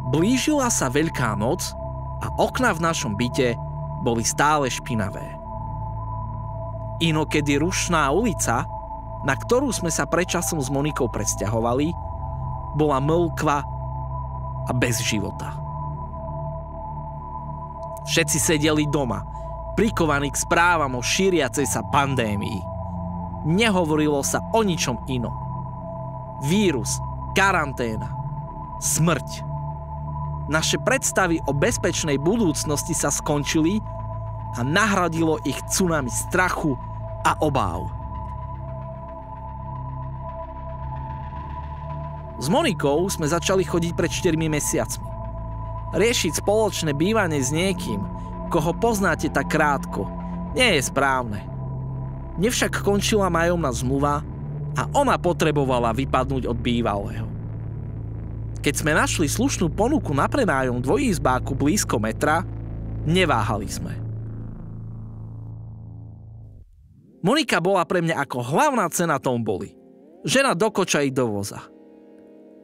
Blížila sa Veľká noc a okná v našom byte boli stále špinavé. Inokedy rušná ulica, na ktorú sme sa predčasom s Monikou presťahovali, bola mĺkva a bez života. Všetci sedeli doma, prikovaní k správam o šíriacej sa pandémii. Nehovorilo sa o ničom inom. Vírus, karanténa, smrť. Naše predstavy o bezpečnej budúcnosti sa skončili a nahradilo ich tsunami strachu a obáv. S Monikou sme začali chodiť pred 4 mesiacmi. Riešiť spoločné bývanie s niekým, koho poznáte tak krátko, nie je správne. Mne však končila nájomná zmluva a ona potrebovala vypadnúť od bývalého. Keď sme našli slušnú ponuku na prenájom dvojizbáku blízko metra, neváhali sme. Monika bola pre mňa ako hlavná cena tomboly. Žena do koča i do voza.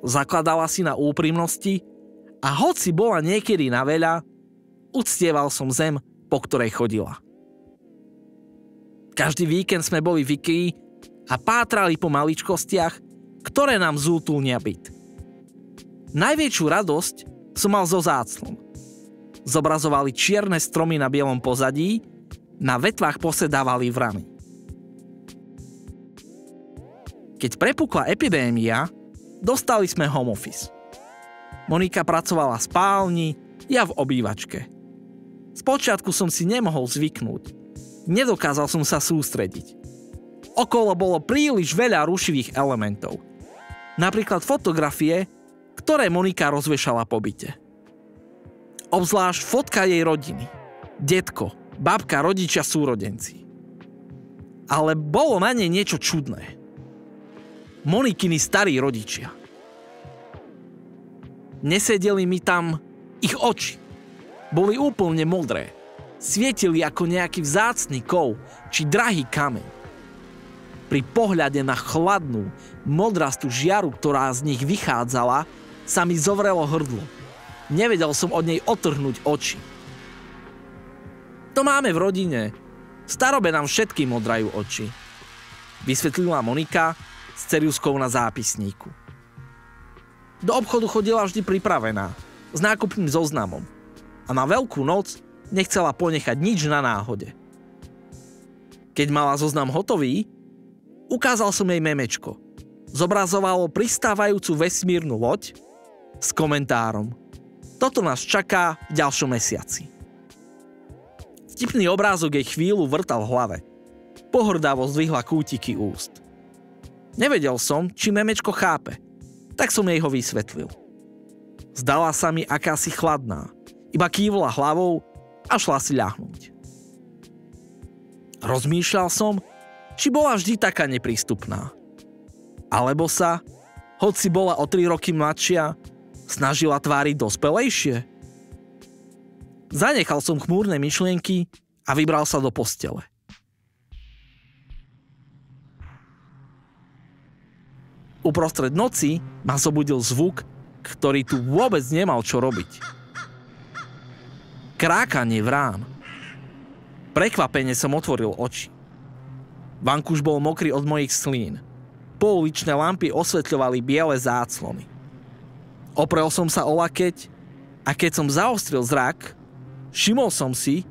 Zakladala si na úprimnosti a hoci bola niekedy na veľa, uctieval som zem, po ktorej chodila. Každý víkend sme boli v IKEA a pátrali po maličkostiach, ktoré nám zútulnia byt. Najväčšiu radosť som mal zo záclon. Zobrazovali čierne stromy na bielom pozadí, na vetvách posedávali vrany. Keď prepukla epidémia, dostali sme home office. Monika pracovala v spálni, ja v obývačke. Spočiatku som si nemohol zvyknúť. Nedokázal som sa sústrediť. Okolo bolo príliš veľa rušivých elementov. Napríklad fotografie, ktoré Monika rozvešala po byte. Obzvlášť fotka jej rodiny. Detko, babka, rodičia, súrodenci. Ale bolo na nej niečo čudné. Monikiny starí rodičia. Nesedeli mi tam ich oči. Boli úplne modré. Svietili ako nejaký vzácny kov či drahý kameň. Pri pohľade na chladnú, modrastú žiaru, ktorá z nich vychádzala, sa mi zovrelo hrdlo. Nevedel som od nej otrhnúť oči. To máme v rodine. V starobe nám všetkým modrajú oči. Vysvetlila Monika s ceriuskou na zápisníku. Do obchodu chodila vždy pripravená, s nákupným zoznamom. A na Veľkú noc nechcela ponechať nič na náhode. Keď mala zoznam hotový, ukázal som jej memečko. Zobrazovalo pristávajúcu vesmírnu loď s komentárom: toto nás čaká v ďalšom mesiaci. Vtipný obrázok jej chvíľu vrtal v hlave. Pohrdavo zdvihla kútiky úst. Nevedel som, či memečko chápe, tak som jej ho vysvetlil. Zdala sa mi akási chladná, iba kývla hlavou a šla si ľahnúť. Rozmýšľal som, či bola vždy taká neprístupná. Alebo sa, hoci bola o 3 roky mladšia, snažila tváriť dospelejšie. Zanechal som chmúrne myšlienky a vybral sa do postele. Uprostred noci ma zobudil zvuk, ktorý tu vôbec nemal čo robiť. Krákanie vrán. Prekvapene som otvoril oči. Vankúš bol mokrý od mojich slín. Pouličné lampy osvetľovali biele záclony. Oprel som sa o lakeť a keď som zaostril zrak, všimol som si,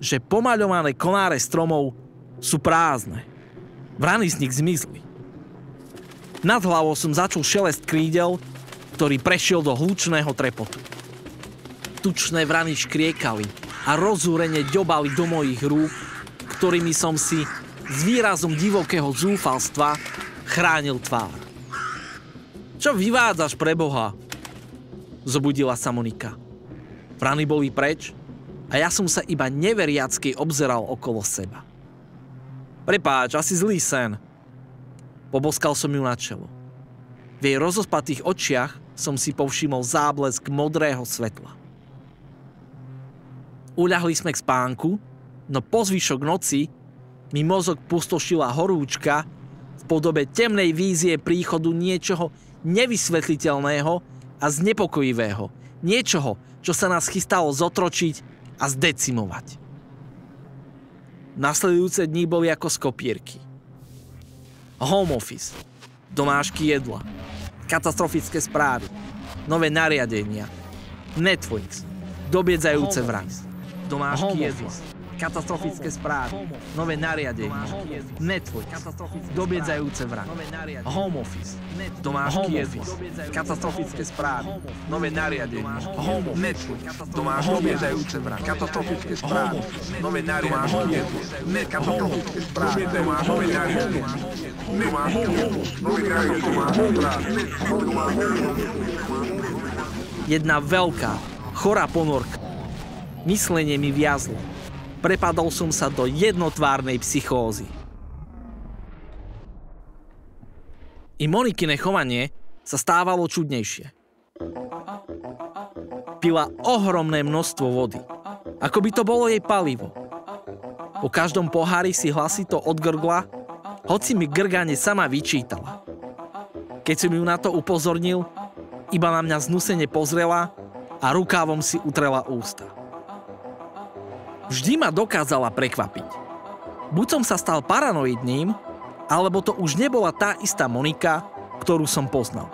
že pomaľované konáre stromov sú prázdne. Vrany z nich zmizli. Nad hlavou som začul šelest krídel, ktorý prešiel do hlučného trepotu. Tučné vrany škriekali a rozúrene ďobali do mojich rúk, ktorými som si s výrazom divokého zúfalstva chránil tvár. Čo vyvádzaš, preboha? Zobudila sa Monika. Vrany boli preč a ja som sa iba neveriacky obzeral okolo seba. Prepáč, asi zlý sen. Poboskal som ju na čelo. V jej rozospatých očiach som si povšimol záblesk modrého svetla. Uľahli sme k spánku, no po zvyšok noci mi mozog pustošila horúčka v podobe temnej vízie príchodu niečoho nevysvetliteľného a znepokojivého, Niečoho, čo sa nás chystalo zotročiť a zdecimovať. Nasledujúce dni boli ako z kopírky. Home office, domášky jedla, katastrofické správy, nové nariadenia, Netflix, dobiedzajúce vrany, domášky jedla, katastrofické správy, nové nariadenia, Netflix, dobiedzajúce vrany, home office, domášky jedla, katastrofické správy, nové nariadenia, Netflix, dobiedzajúce vrany, katastrofické správy, nové nariadenia, katastrofické správy, nové nariadenia. Jedna veľká, chorá ponorka. Myslenie mi viazlo. Prepadol som sa do jednotvárnej psychózy. I Monikine chovanie sa stávalo čudnejšie. Pila ohromné množstvo vody. Ako by to bolo jej palivo. Po každom pohári si hlasito odgrgla, hoci mi grganie sama vyčítala. Keď som ju na to upozornil, iba na mňa znusene pozrela a rukávom si utrela ústa. Vždy ma dokázala prekvapiť. Buď som sa stal paranoidným, alebo to už nebola tá istá Monika, ktorú som poznal.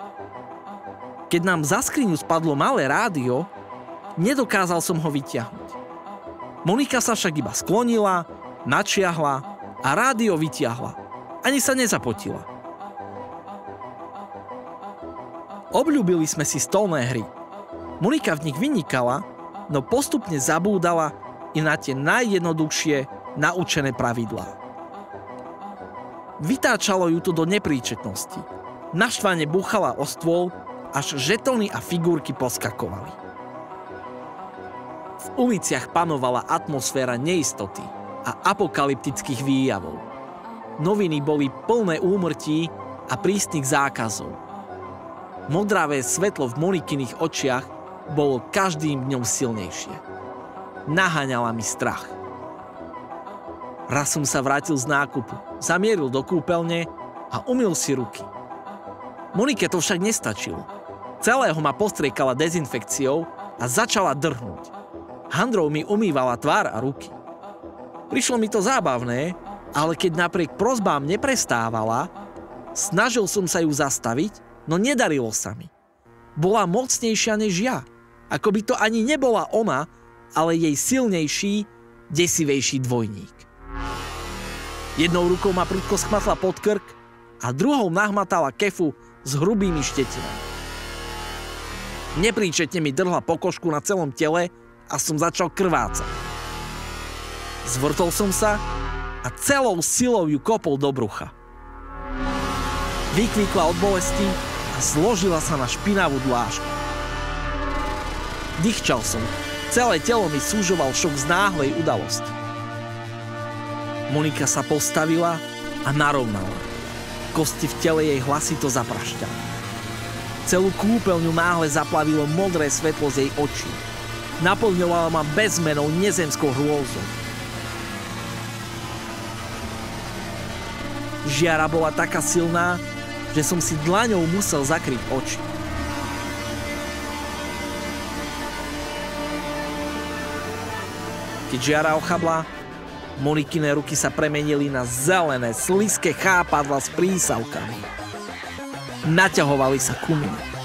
Keď nám za skriňu spadlo malé rádio, nedokázal som ho vyťahnuť. Monika sa však iba sklonila, načiahla a rádio vytiahla. Ani sa nezapotila. Obľúbili sme si stolné hry. Monika v nich vynikala, no postupne zabúdala i na tie najjednoduchšie naučené pravidlá. Vytáčalo ju to do nepríčetnosti. Naštvane búchala o stôl, až žetóny a figurky poskakovali. V uliciach panovala atmosféra neistoty a apokalyptických výjavov. Noviny boli plné úmrtí a prísnych zákazov. Modravé svetlo v Monikiných očiach bolo každým dňom silnejšie. Naháňala mi strach. Raz som sa vrátil z nákupu, zamieril do kúpeľne a umyl si ruky. Monike to však nestačilo. Celého ma postriekala dezinfekciou a začala drhnúť. Handrou mi umývala tvár a ruky. Prišlo mi to zábavné, ale keď napriek prosbám neprestávala, snažil som sa ju zastaviť, no nedarilo sa mi. Bola mocnejšia než ja, ako by to ani nebola ona, ale jej silnejší, desivejší dvojník. Jednou rukou ma prudko schmatla pod krk a druhou nahmatala kefu s hrubými štetinami. Nepríčetne mi drhla pokožku na celom tele a som začal krvácať. Zvrtol som sa a celou silou ju kopol do brucha. Vykvíkla od bolesti a zložila sa na špinavú dlážku. Dýchčal som. Celé telo mi súžoval šok z náhlej udalosti. Monika sa postavila a narovnala. Kosti v tele jej hlasito zaprašťali. Celú kúpeľňu náhle zaplavilo modré svetlo z jej očí. Naplňovala ma bezmenou nezemskou hrôzou. Žiara bola taká silná, že som si dlaňou musel zakryť oči. Keď žiara ochabla, Monikine ruky sa premenili na zelené, slizké chápadla s prísavkami. Naťahovali sa ku mne.